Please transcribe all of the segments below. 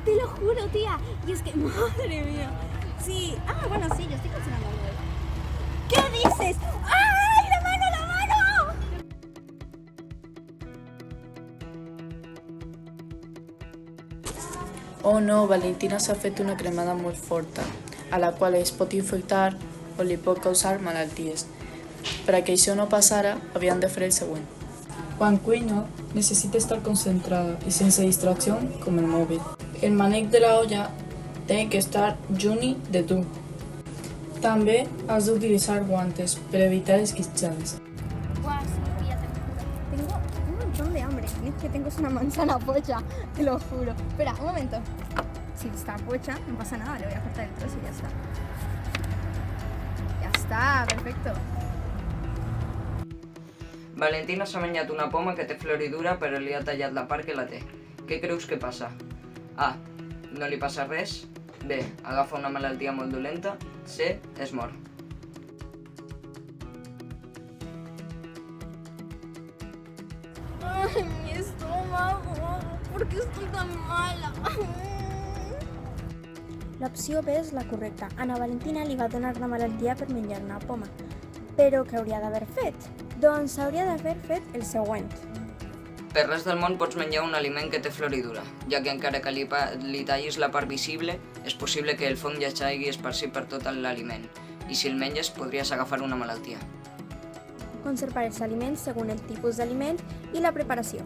Te lo juro, tía. Y es que, madre mía. Sí. Ah, bueno, sí, yo estoy cocinando algo. ¿Qué dices? ¡Ay, la mano, la mano! Oh no, Valentina s'ha fet una cremada molt forta, a la qual es pot infectar o li pot causar malalties. Per a que això no passara, havien de fer el següent. Quan cuina, necessita estar concentrada i sense distracció com el mòbil. El manec de la olla té que estar lluny de tu. També has d'utilitzar guantes per evitar esquitxades. Guau, sí, tía, te lo juro. Tengo un montón de hambre. Y es que tengo una manzana pocha, te lo juro. Espera, un momento. Si está pocha, no pasa nada, le voy a cortar el trozo y ya está. Ya está, perfecto. Valentina s'ha menjat una poma que té floridura però li ha tallat la part que la té. Què creus que passa? A. No li passa res. B. Agafa una malaltia molt dolenta. C. Es mor. Ay, mi estómago. ¿Por qué estoy tan mala? L'opció B és la correcta. Ana Valentina li va donar la malaltia per menjar una poma. Però què hauria d'haver fet? Doncs hauria d'haver fet el següent. Per res del món pots menjar un aliment que té floridura, ja que encara que li tallis la part visible, és possible que el fong ja s'hagi esparcit per tot l'aliment, i si el menges podries agafar una malaltia. Conservar els aliments segons el tipus d'aliment i la preparació.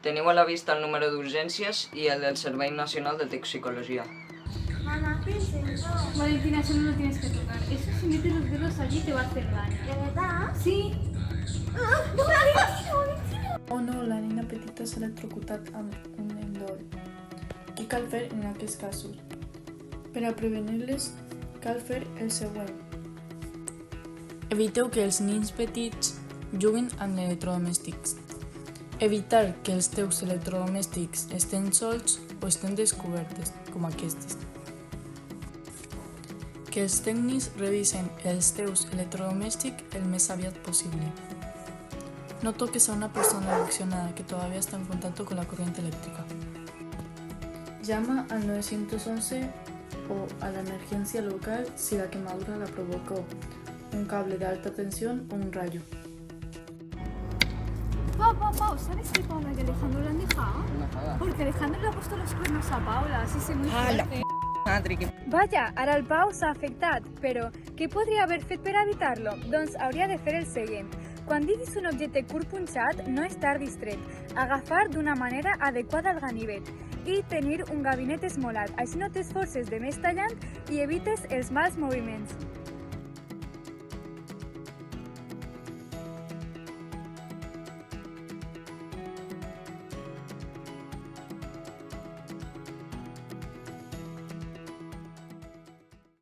Teniu a la vista el número d'urgències i el del Servei Nacional de Toxicologia. Valentina, eso no lo tienes que tocar. Eso si metes los dedos allí te va a hacer daño. ¿De verdad? Sí. ¡No me la digas, Valentina! Oh no, la nena petita s'ha electrocutat amb un endol. Què cal fer en aquests casos? Per a prevenir-les, cal fer el següent. Eviteu que els nens petits juguin amb electrodomèstics. Evitar que els teus electrodomèstics estén sols o estén descobertes, com aquestes. Que els tècnics revisen els teus electrodomèstics el més aviat possible. No toques a una persona lesionada que todavía está en contacto con la corriente eléctrica. Llama al 911 o a la emergencia local si la quemadura la provocó un cable de alta tensión o un rayo. Pau, ¿sabes que Paula y Alejandro lo han dejado? Porque Alejandro le ha puesto los cuernos a Paula, así se muy fuerte. Vaja, ara el Pau s'ha afectat, però què podria haver fet per evitar-lo? Doncs hauria de fer el següent. Quan diguis un objecte curt punxat, no estar distret, agafar d'una manera adequada el ganivet i tenir un gabinet esmolat, així no t'esforces de més tallant i evites els mals moviments.